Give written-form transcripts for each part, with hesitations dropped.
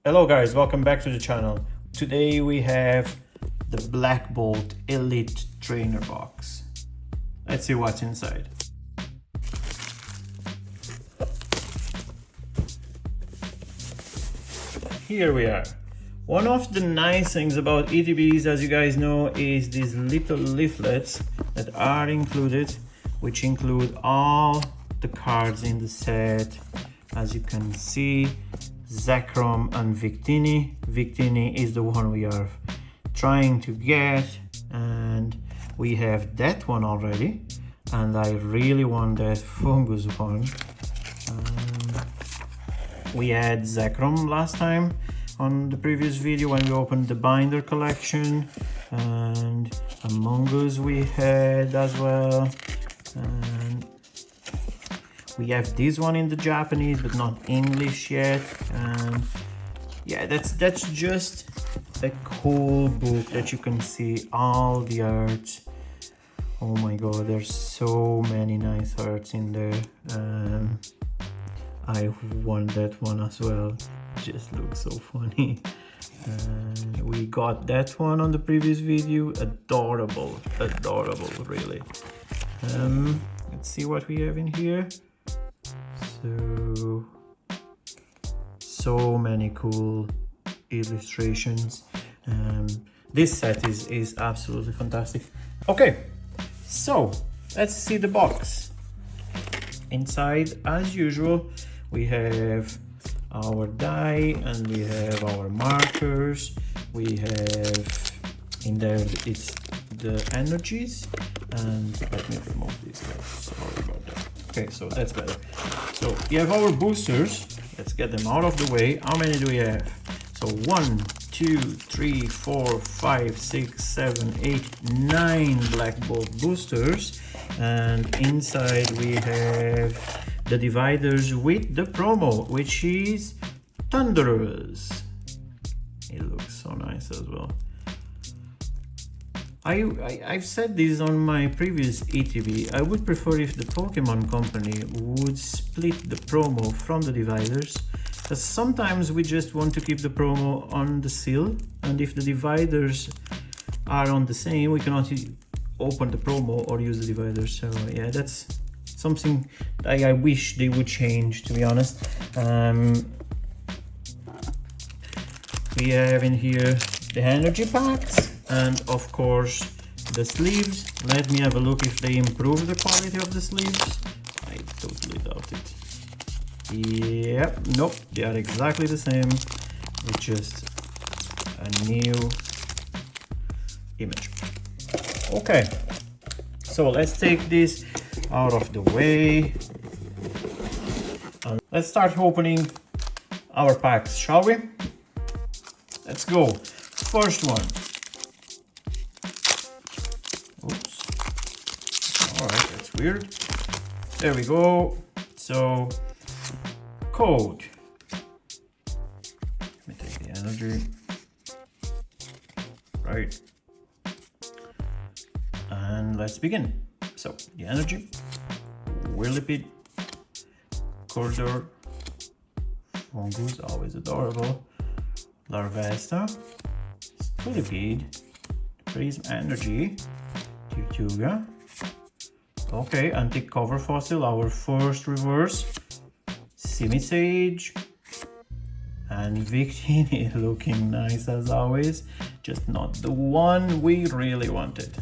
Hello guys, welcome back to the channel. Today we have the Black Bolt Elite Trainer box. Let's see what's inside. Here we are. One of the nice things about ETBs, as you guys know, is these little leaflets that are included, which include all the cards in the set. As you can see, Zekrom and Victini. Victini is the one we are trying to get, and we have that one already, and I really want that fungus one. We had Zekrom last time on the previous video when we opened the binder collection, and Among Us we had as well, and we have this one in the Japanese but not English yet. And yeah, that's just a cool book that you can see all the art. Oh my god, there's so many nice arts in there. I want that one as well. Just looks so funny. We got that one on the previous video. Adorable really. Let's see what we have in here. So many cool illustrations. This set is absolutely fantastic. Okay, so let's see the box. Inside, as usual, we have our die and we have our markers. We have in there, it's the energies, and let me remove these guys. Sorry about that. Okay, so that's better. So you have our boosters. Let's get them out of the way. How many do we have? So 1, 2, 3, 4, 5, 6, 7, 8, 9 Black Bolt boosters, and inside we have the dividers with the promo, which is Thunderous. It looks so nice as well. I've said this on my previous ETB. I would prefer if the Pokemon company would split the promo from the dividers, because sometimes we just want to keep the promo on the seal, and if the dividers are on the same, we cannot open the promo or use the dividers. So yeah, that's something I wish they would change, to be honest. We have in here the energy packs, and of course the sleeves. Let me have a look if they improve the quality of the sleeves. I totally doubt it. Yep, nope, they are exactly the same. It's just a new image. Okay, so let's take this out of the way and let's start opening our packs, shall we? Let's go. First one. Oops. Alright, that's weird. There we go. So, code. Let me take the energy. Right. And let's begin. So, the energy. Whirlipede. Corridor. Fungus, always adorable. Larvesta. Scolipede. Prism Energy. Tortuga. Okay, Antique Cover Fossil, our first reverse. Simisage. And Victini, looking nice as always. Just not the one we really wanted.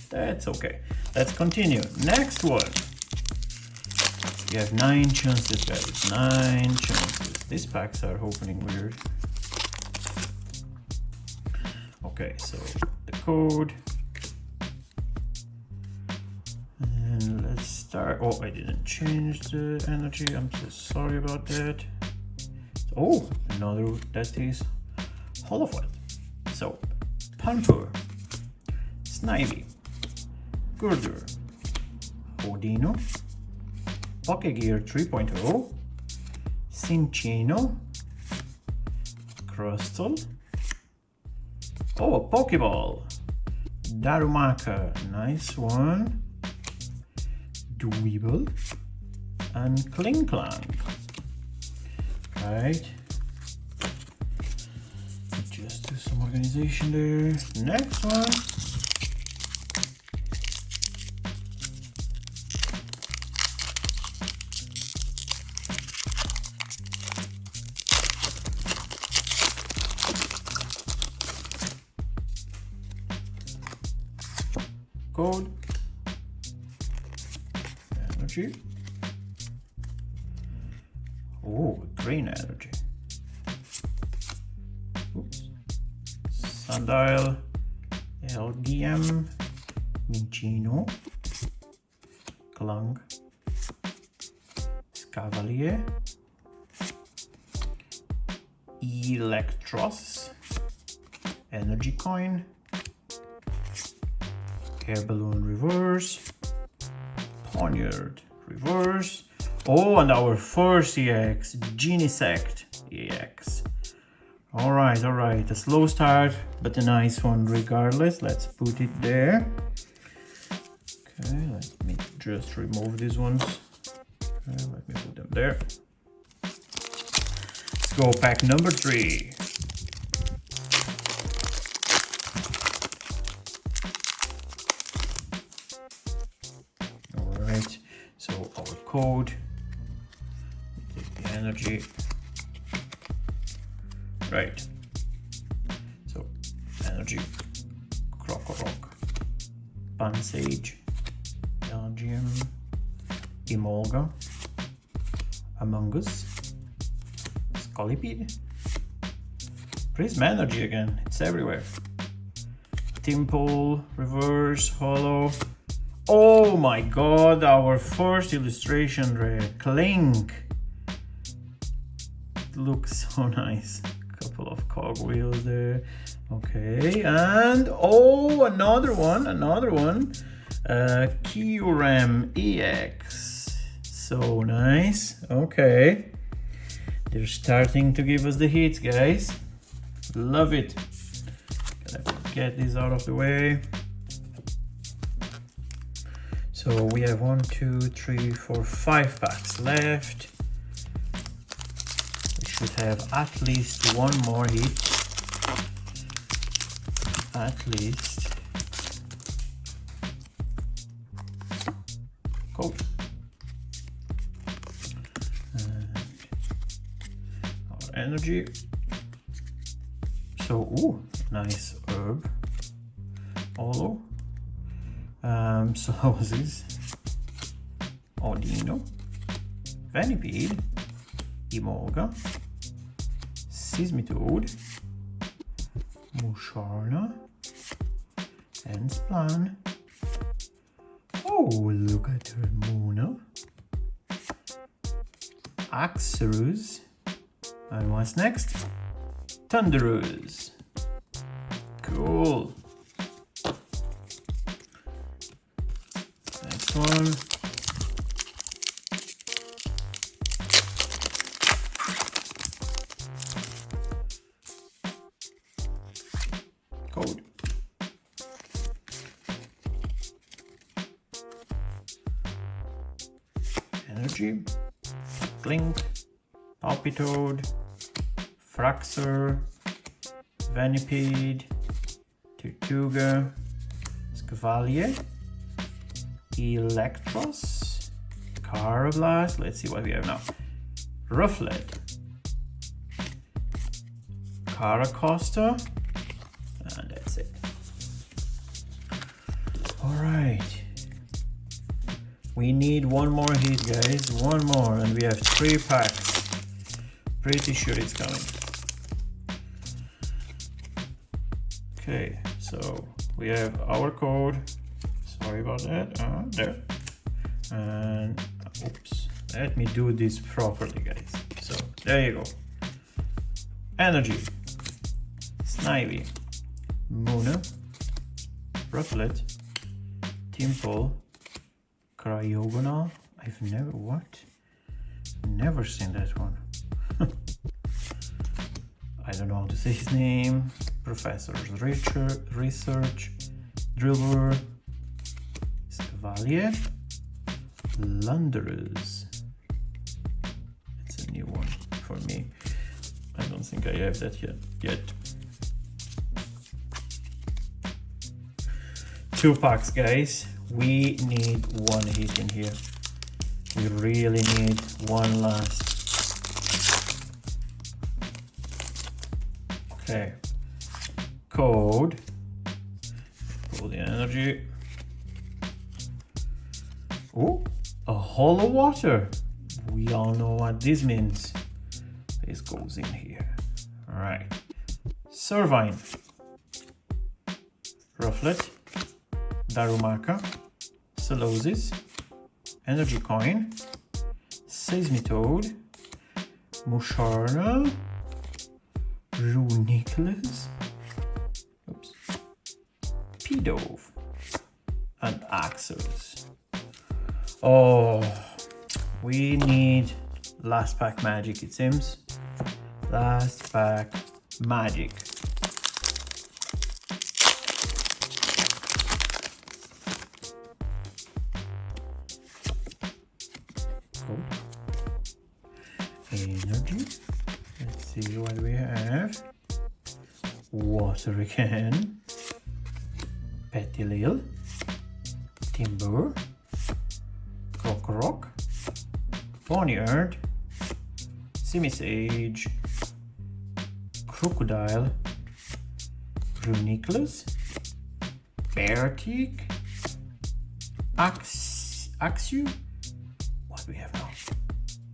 That's okay. Let's continue. Next one. You have 9 chances, guys. 9 chances. These packs are opening weird. Okay, so the code. And let's start. Oh, I didn't change the energy. I'm so sorry about that. Oh, another that is Holofoil. So, Panfur, Snivy, Gurdur, Odino, Pokegear 3.0, Cinccino, Crustle. Oh, a Pokeball. Darumaka, nice one. Dweeble. And Klink. Right. Just do some organization there. Next one. Code. Energy. Oh, green energy. Oops. Sundial, LGM, Minchino, Klink, Scavalier, Electros, Energy Coin, Air Balloon Reverse, Poniard Reverse. Oh, and our first EX, Genesect EX. Alright, a slow start, but a nice one regardless. Let's put it there. Okay, let me just remove these ones. Okay, let me put them there. Let's go pack number 3. Alright, so our code, take the energy. Right, so energy, Crocorock, Pansage, Belgium, Emolga, Among Us, Scolipede, Prism Energy again, it's everywhere. Timple, Reverse, Hollow. Oh my god, our first illustration rare, Klink. It looks so nice. Couple of cogwheels there. Okay, and oh, another one. Kyurem EX. So nice. Okay, they're starting to give us the hits, guys. Love it. Gotta get these out of the way. So we have 1, 2, 3, 4, 5 packs left. We should have at least one more hit. At least. Cool. And our energy. So, ooh, nice herb. Olo. Solozis, Odino, Venipede, Emolga, Sismitoad, Musharna, and Splan. Oh, look at her, Mona, Axerus, and what's next? Thunderous. Cool. One. Code. Energy. Klink. Palpitoad. Fraxer. Venipede. Tortuga. Scavalier. Electros, Carablast, let's see what we have now. Rufflet, Caracosta, and that's it. Alright. We need one more hit, guys. One more, and we have 3 packs. Pretty sure it's coming. Okay, so we have our code. Sorry about that. There. And oops. Let me do this properly, guys. So there you go. Energy. Snivy. Mona. Rufflet. Timple. Cryogonal. I've never seen that one. I don't know how to say his name. Professor's Research. Drillbur. Scavalier, Lunderers. It's a new one for me. I don't think I have that yet. 2 packs, guys. We need one hit in here. We really need one last. Okay. Code. Pull the energy. Oh, a hollow water. We all know what this means. This goes in here. All right. Servine. Rufflet. Darumaka. Solosis. Energy Coin. Seismitoad. Musharna. Runiclus. Oops. Pidove. And Axos. Oh, we need last pack magic, it seems. Last pack magic. Cool. Energy. Let's see what we have. Water again. Petilil. Timber. Rock, Ponyard, Simisage, Crocodile, Runiclus, Beartic, Axew. What do we have now?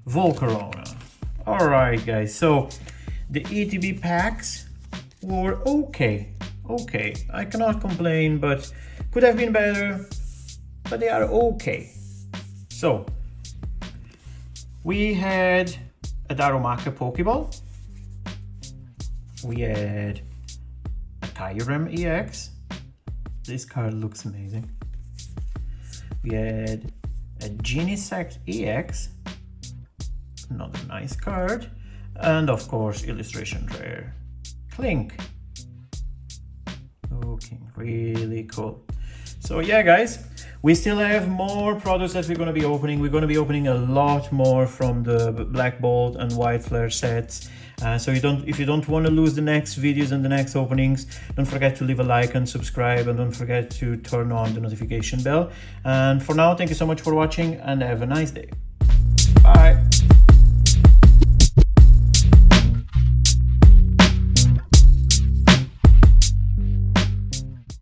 Volcarona. Alright guys, so the ETB packs were okay. Okay, I cannot complain, but could have been better, but they are okay. So, we had a Darumaka Pokeball, we had a Kyurem EX, this card looks amazing, we had a Genesect EX, another nice card, and of course Illustration Rare, Klink. Okay, really cool. So yeah guys, we still have more products that we're going to be opening. We're going to be opening a lot more from the Black Bolt and White Flare sets. So if you don't want to lose the next videos and the next openings, don't forget to leave a like and subscribe, and don't forget to turn on the notification bell. And for now, thank you so much for watching and have a nice day. Bye.